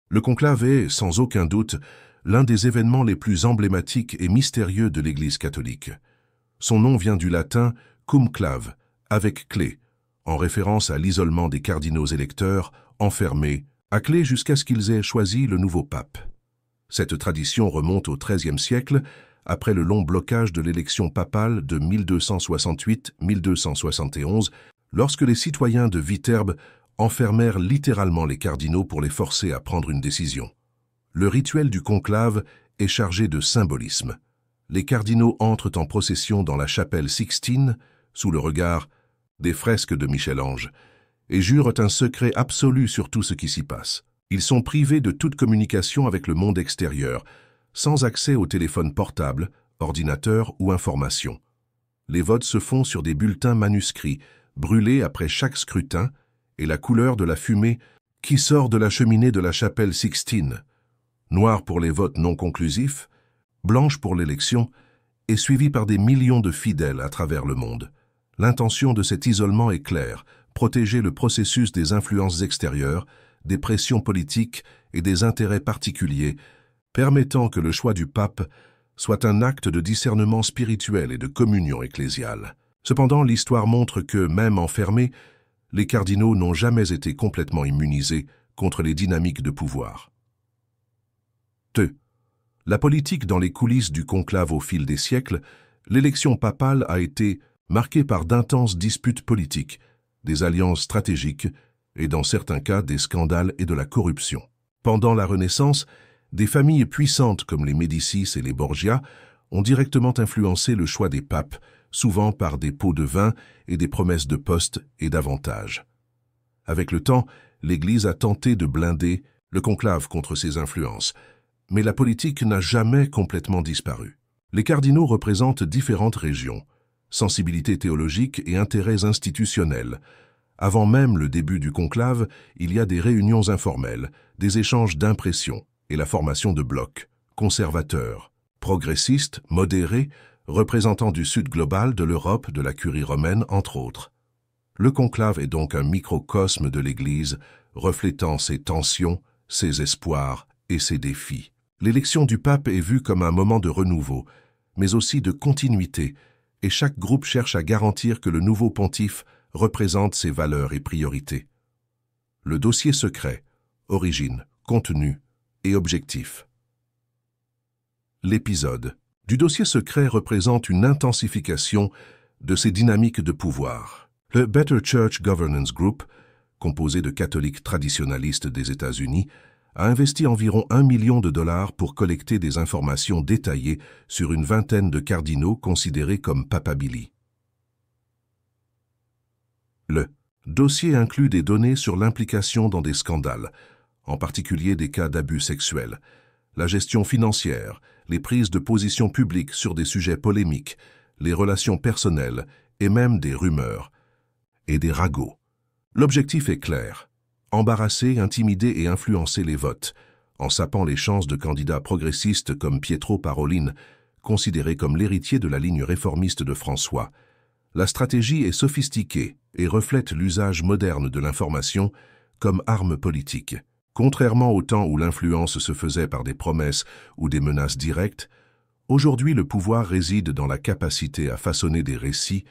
Le conclave est, sans aucun doute, l'un des événements les plus emblématiques et mystérieux de l'Église catholique. Son nom vient du latin cum clave, avec clé, en référence à l'isolement des cardinaux électeurs, enfermés, à clé jusqu'à ce qu'ils aient choisi le nouveau pape. Cette tradition remonte au XIIIe siècle, après le long blocage de l'élection papale de 1268-1271, lorsque les citoyens de Viterbe enfermèrent littéralement les cardinaux pour les forcer à prendre une décision. Le rituel du conclave est chargé de symbolisme. Les cardinaux entrent en procession dans la chapelle Sixtine, sous le regard des fresques de Michel-Ange, et jurent un secret absolu sur tout ce qui s'y passe. Ils sont privés de toute communication avec le monde extérieur, sans accès au téléphone portable, ordinateur ou information. Les votes se font sur des bulletins manuscrits, brûlés après chaque scrutin, et la couleur de la fumée qui sort de la cheminée de la chapelle Sixtine, noire pour les votes non conclusifs, blanche pour l'élection, est suivie par des millions de fidèles à travers le monde. L'intention de cet isolement est claire, protéger le processus des influences extérieures, des pressions politiques et des intérêts particuliers, permettant que le choix du pape soit un acte de discernement spirituel et de communion ecclésiale. Cependant, l'histoire montre que, même enfermés, les cardinaux n'ont jamais été complètement immunisés contre les dynamiques de pouvoir. 2. La politique dans les coulisses du conclave au fil des siècles, l'élection papale a été marquée par d'intenses disputes politiques, des alliances stratégiques et dans certains cas des scandales et de la corruption. Pendant la Renaissance, des familles puissantes comme les Médicis et les Borgia ont directement influencé le choix des papes, souvent par des pots de vin et des promesses de postes et d'avantages. Avec le temps, l'Église a tenté de blinder le conclave contre ces influences, mais la politique n'a jamais complètement disparu. Les cardinaux représentent différentes régions, sensibilités théologiques et intérêts institutionnels. Avant même le début du conclave, il y a des réunions informelles, des échanges d'impressions et la formation de blocs, conservateurs, progressistes, modérés, représentants du Sud global, de l'Europe, de la Curie romaine, entre autres. Le conclave est donc un microcosme de l'Église, reflétant ses tensions, ses espoirs et ses défis. L'élection du pape est vue comme un moment de renouveau, mais aussi de continuité, et chaque groupe cherche à garantir que le nouveau pontife représente ses valeurs et priorités. Le dossier secret, origine, contenu et objectif. L'épisode du dossier secret représente une intensification de ces dynamiques de pouvoir. Le Better Church Governance Group, composé de catholiques traditionalistes des États-Unis, a investi environ $1 million pour collecter des informations détaillées sur une vingtaine de cardinaux considérés comme papabili. Le dossier inclut des données sur l'implication dans des scandales, en particulier des cas d'abus sexuels, la gestion financière, les prises de position publiques sur des sujets polémiques, les relations personnelles et même des rumeurs et des ragots. L'objectif est clair: embarrasser, intimider et influencer les votes, en sapant les chances de candidats progressistes comme Pietro Parolin, considéré comme l'héritier de la ligne réformiste de François. La stratégie est sophistiquée et reflète l'usage moderne de l'information comme arme politique. Contrairement au temps où l'influence se faisait par des promesses ou des menaces directes, aujourd'hui le pouvoir réside dans la capacité à façonner des récits,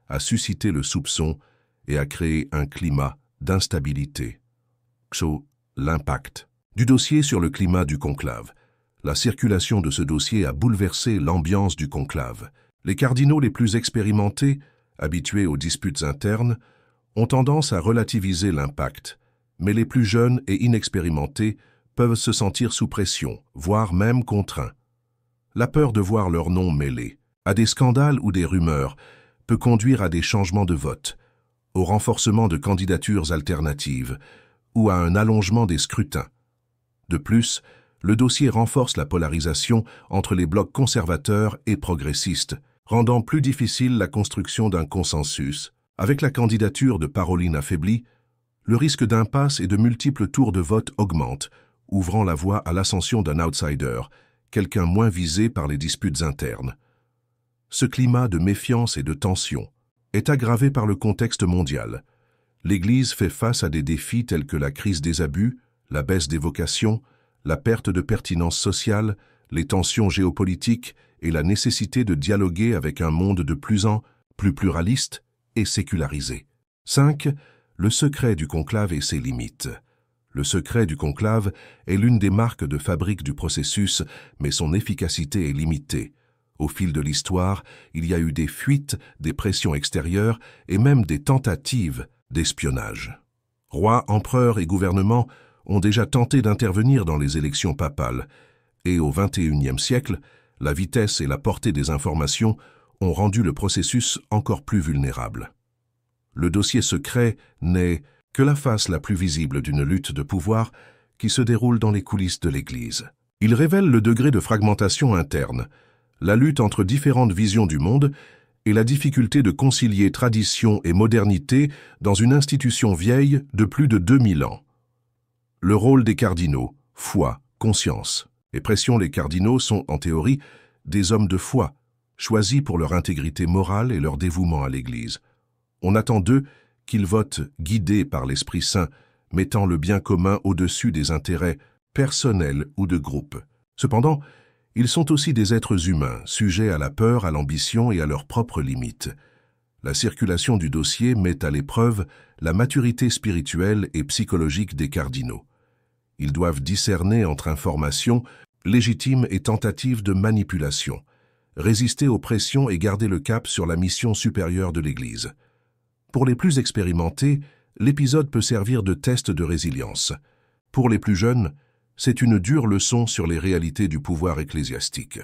à susciter le soupçon et à créer un climat d'instabilité. L'impact du dossier sur le climat du conclave. La circulation de ce dossier a bouleversé l'ambiance du conclave. Les cardinaux les plus expérimentés, habitués aux disputes internes, ont tendance à relativiser l'impact, mais les plus jeunes et inexpérimentés peuvent se sentir sous pression, voire même contraints. La peur de voir leur nom mêlé à des scandales ou des rumeurs peut conduire à des changements de vote, au renforcement de candidatures alternatives ou à un allongement des scrutins. De plus, le dossier renforce la polarisation entre les blocs conservateurs et progressistes, rendant plus difficile la construction d'un consensus. Avec la candidature de Parolin affaiblie, le risque d'impasse et de multiples tours de vote augmente, ouvrant la voie à l'ascension d'un outsider, quelqu'un moins visé par les disputes internes. Ce climat de méfiance et de tension est aggravé par le contexte mondial. L'Église fait face à des défis tels que la crise des abus, la baisse des vocations la perte de pertinence sociale, les tensions géopolitiques et la nécessité de dialoguer avec un monde de plus en plus pluraliste et sécularisé. 5. Le secret du conclave et ses limites. Le secret du conclave est l'une des marques de fabrique du processus, mais son efficacité est limitée. Au fil de l'histoire, il y a eu des fuites, des pressions extérieures et même des tentatives d'espionnage. Rois, empereurs et gouvernements ont déjà tenté d'intervenir dans les élections papales, et au XXIe siècle, la vitesse et la portée des informations ont rendu le processus encore plus vulnérable. Le dossier secret n'est que la face la plus visible d'une lutte de pouvoir qui se déroule dans les coulisses de l'Église. Il révèle le degré de fragmentation interne, la lutte entre différentes visions du monde et la difficulté de concilier tradition et modernité dans une institution vieille de plus de 2000 ans. Le rôle des cardinaux, foi, conscience et pression. Les cardinaux sont, en théorie, des hommes de foi, choisis pour leur intégrité morale et leur dévouement à l'Église. On attend d'eux qu'ils votent guidés par l'Esprit Saint, mettant le bien commun au-dessus des intérêts personnels ou de groupe. Cependant, ils sont aussi des êtres humains, sujets à la peur, à l'ambition et à leurs propres limites. La circulation du dossier met à l'épreuve la maturité spirituelle et psychologique des cardinaux. Ils doivent discerner entre informations légitimes et tentatives de manipulation, résister aux pressions et garder le cap sur la mission supérieure de l'Église. Pour les plus expérimentés, l'épisode peut servir de test de résilience. Pour les plus jeunes, c'est une dure leçon sur les réalités du pouvoir ecclésiastique.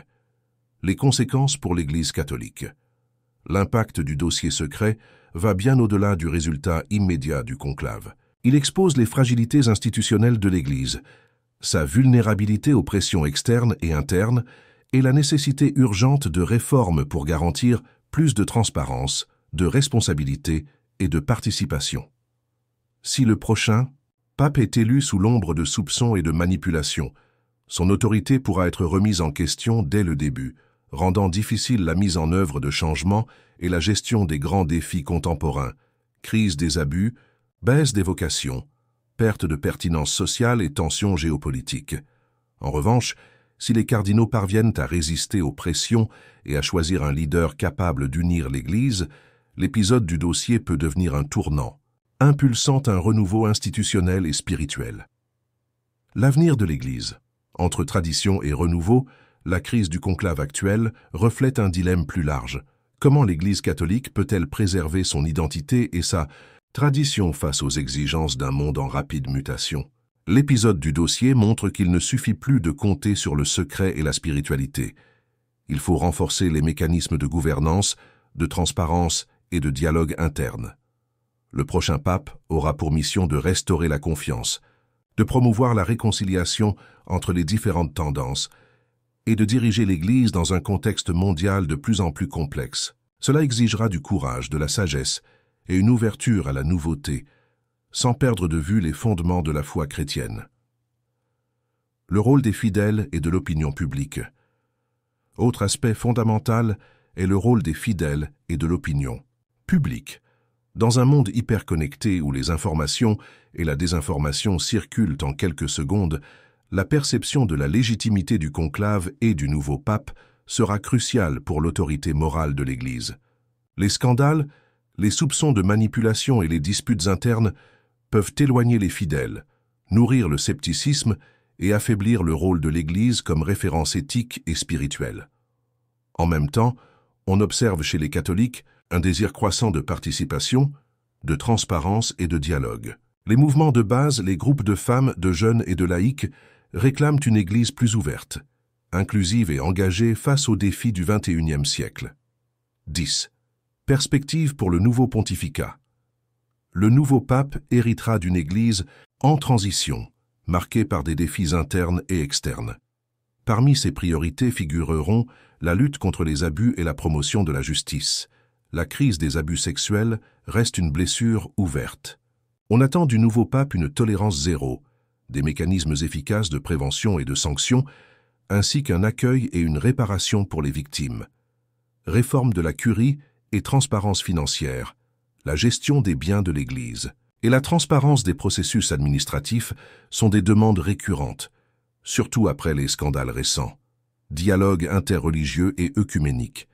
Les conséquences pour l'Église catholique. L'impact du dossier secret va bien au-delà du résultat immédiat du conclave. Il expose les fragilités institutionnelles de l'Église, sa vulnérabilité aux pressions externes et internes et la nécessité urgente de réformes pour garantir plus de transparence, de responsabilité et de participation. Si le prochain pape est élu sous l'ombre de soupçons et de manipulations, son autorité pourra être remise en question dès le début, rendant difficile la mise en œuvre de changements et la gestion des grands défis contemporains, crise des abus, baisse des vocations, perte de pertinence sociale et tensions géopolitiques. En revanche, si les cardinaux parviennent à résister aux pressions et à choisir un leader capable d'unir l'Église, l'épisode du dossier peut devenir un tournant, impulsant un renouveau institutionnel et spirituel. L'avenir de l'Église. Entre tradition et renouveau, la crise du conclave actuel reflète un dilemme plus large. Comment l'Église catholique peut-elle préserver son identité et sa tradition face aux exigences d'un monde en rapide mutation? L'épisode du dossier montre qu'il ne suffit plus de compter sur le secret et la spiritualité. Il faut renforcer les mécanismes de gouvernance, de transparence et de dialogue interne. Le prochain pape aura pour mission de restaurer la confiance, de promouvoir la réconciliation entre les différentes tendances et de diriger l'Église dans un contexte mondial de plus en plus complexe. Cela exigera du courage, de la sagesse et une ouverture à la nouveauté, sans perdre de vue les fondements de la foi chrétienne. Le rôle des fidèles et de l'opinion publique. Autre aspect fondamental est le rôle des fidèles et de l'opinion publique. Dans un monde hyperconnecté où les informations et la désinformation circulent en quelques secondes, la perception de la légitimité du conclave et du nouveau pape sera cruciale pour l'autorité morale de l'Église. Les scandales, les soupçons de manipulation et les disputes internes peuvent éloigner les fidèles, nourrir le scepticisme et affaiblir le rôle de l'Église comme référence éthique et spirituelle. En même temps, on observe chez les catholiques un désir croissant de participation, de transparence et de dialogue. Les mouvements de base, les groupes de femmes, de jeunes et de laïcs réclament une Église plus ouverte, inclusive et engagée face aux défis du XXIe siècle. 10. Perspective pour le nouveau pontificat. Le nouveau pape héritera d'une Église en transition, marquée par des défis internes et externes. Parmi ses priorités figureront la lutte contre les abus et la promotion de la justice. La crise des abus sexuels reste une blessure ouverte. On attend du nouveau pape une tolérance zéro, des mécanismes efficaces de prévention et de sanction, ainsi qu'un accueil et une réparation pour les victimes. Réforme de la curie et transparence financière, la gestion des biens de l'Église et la transparence des processus administratifs sont des demandes récurrentes, surtout après les scandales récents. Dialogue interreligieux et œcuménique.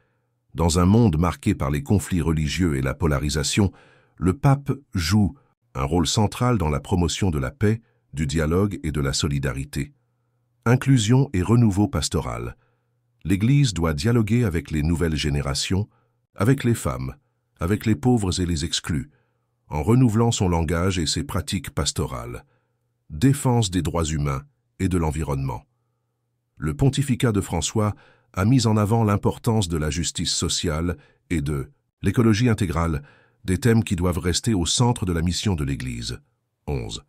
Dans un monde marqué par les conflits religieux et la polarisation, le pape joue un rôle central dans la promotion de la paix, du dialogue et de la solidarité. Inclusion et renouveau pastoral. L'Église doit dialoguer avec les nouvelles générations, avec les femmes, avec les pauvres et les exclus, en renouvelant son langage et ses pratiques pastorales. Défense des droits humains et de l'environnement. Le pontificat de François a mis en avant l'importance de la justice sociale et de l'écologie intégrale, des thèmes qui doivent rester au centre de la mission de l'Église. 11.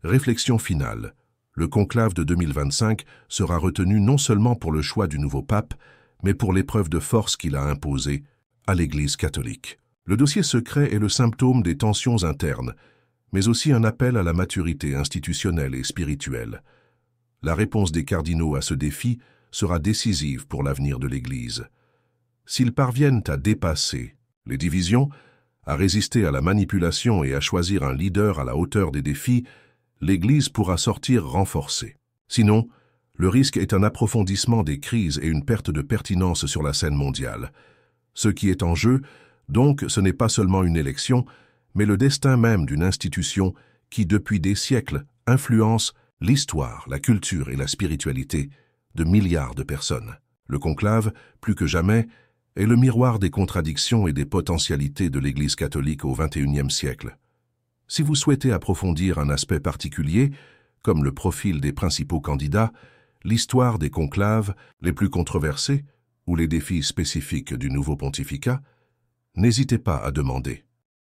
Réflexion finale. Le conclave de 2025 sera retenu non seulement pour le choix du nouveau pape, mais pour l'épreuve de force qu'il a imposée à l'Église catholique. Le dossier secret est le symptôme des tensions internes, mais aussi un appel à la maturité institutionnelle et spirituelle. La réponse des cardinaux à ce défi sera décisive pour l'avenir de l'Église. S'ils parviennent à dépasser les divisions, à résister à la manipulation et à choisir un leader à la hauteur des défis, l'Église pourra sortir renforcée. Sinon, le risque est un approfondissement des crises et une perte de pertinence sur la scène mondiale. Ce qui est en jeu, donc, ce n'est pas seulement une élection, mais le destin même d'une institution qui, depuis des siècles, influence l'histoire, la culture et la spiritualité de milliards de personnes. Le conclave, plus que jamais, est le miroir des contradictions et des potentialités de l'Église catholique au XXIe siècle. Si vous souhaitez approfondir un aspect particulier, comme le profil des principaux candidats, l'histoire des conclaves les plus controversés ou les défis spécifiques du nouveau pontificat, n'hésitez pas à demander.